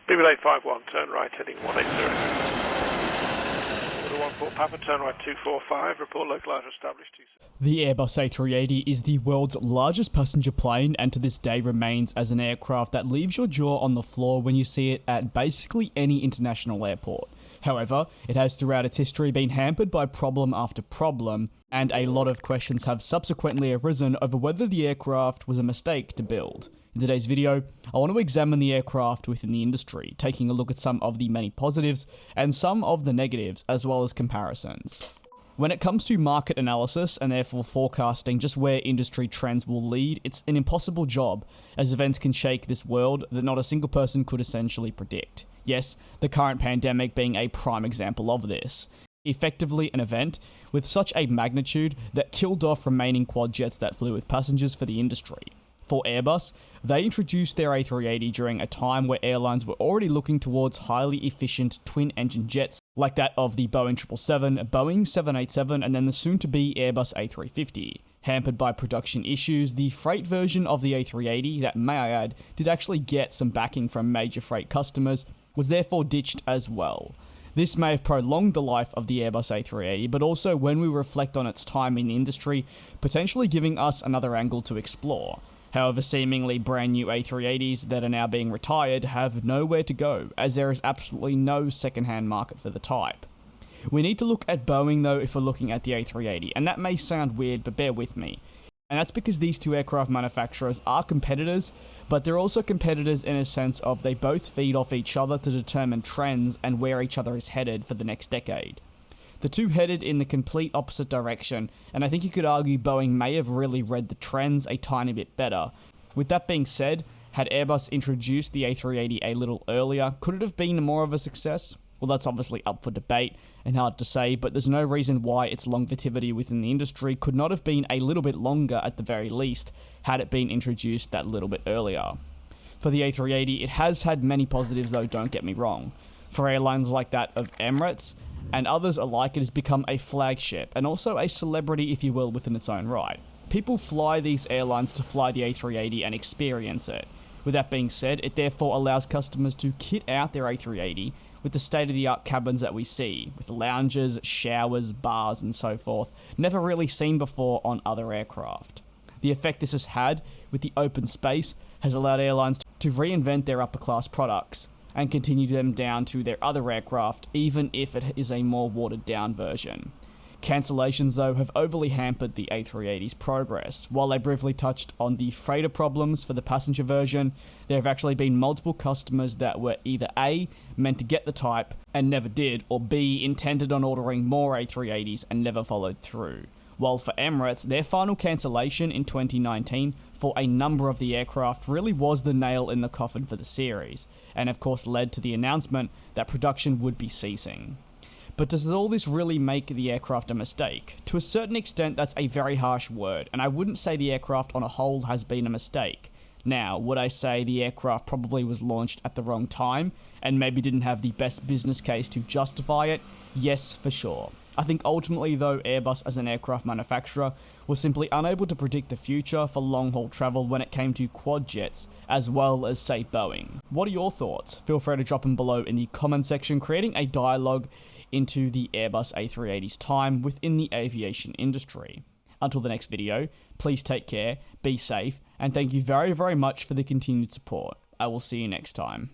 People 851, turn right, heading 180. 14 Papa, turn right 245, report localizer established 27. The Airbus A380 is the world's largest passenger plane and to this day remains as an aircraft that leaves your jaw on the floor when you see it at basically any international airport. However, it has throughout its history been hampered by problem after problem, and a lot of questions have subsequently arisen over whether the aircraft was a mistake to build. In today's video, I want to examine the aircraft within the industry, taking a look at some of the many positives and some of the negatives, as well as comparisons. When it comes to market analysis and therefore forecasting just where industry trends will lead, it's an impossible job, as events can shake this world that not a single person could essentially predict. Yes, the current pandemic being a prime example of this. Effectively an event with such a magnitude that killed off remaining quad jets that flew with passengers for the industry. For Airbus, they introduced their A380 during a time where airlines were already looking towards highly efficient twin-engine jets like that of the Boeing 777, Boeing 787, and then the soon-to-be Airbus A350. Hampered by production issues, the freight version of the A380, that may I add, did actually get some backing from major freight customers, was therefore ditched as well. This may have prolonged the life of the Airbus A380, but also when we reflect on its time in the industry, potentially giving us another angle to explore. However, seemingly brand new A380s that are now being retired have nowhere to go, as there is absolutely no second-hand market for the type. We need to look at Boeing though if we're looking at the A380, and that may sound weird, but bear with me. And that's because these two aircraft manufacturers are competitors, but they're also competitors in a sense of they both feed off each other to determine trends and where each other is headed for the next decade. The two headed in the complete opposite direction, and I think you could argue Boeing may have really read the trends a tiny bit better. With that being said, had Airbus introduced the A380 a little earlier, could it have been more of a success? Well, that's obviously up for debate and hard to say, but there's no reason why its longevity within the industry could not have been a little bit longer at the very least, had it been introduced that little bit earlier. For the A380, it has had many positives though, don't get me wrong. For airlines like that of Emirates, and others alike, it has become a flagship, and also a celebrity if you will within its own right. People fly these airlines to fly the A380 and experience it. With that being said, it therefore allows customers to kit out their A380 with the state-of-the-art cabins that we see, with lounges, showers, bars and so forth, never really seen before on other aircraft. The effect this has had with the open space has allowed airlines to reinvent their upper-class products, and continue them down to their other aircraft, even if it is a more watered-down version. Cancellations, though, have overly hampered the A380's progress. While they briefly touched on the freighter problems for the passenger version, there have actually been multiple customers that were either A, meant to get the type and never did, or B, intended on ordering more A380s and never followed through. While for Emirates, their final cancellation in 2019 for a number of the aircraft really was the nail in the coffin for the series, and of course led to the announcement that production would be ceasing. But does all this really make the aircraft a mistake? To a certain extent, that's a very harsh word, and I wouldn't say the aircraft on a whole has been a mistake. Now, would I say the aircraft probably was launched at the wrong time, and maybe didn't have the best business case to justify it? Yes, for sure. I think ultimately though, Airbus as an aircraft manufacturer was simply unable to predict the future for long-haul travel when it came to quad jets, as well as say Boeing. What are your thoughts? Feel free to drop them below in the comment section, creating a dialogue into the Airbus A380's time within the aviation industry. Until the next video, please take care, be safe, and thank you very, very much for the continued support. I will see you next time.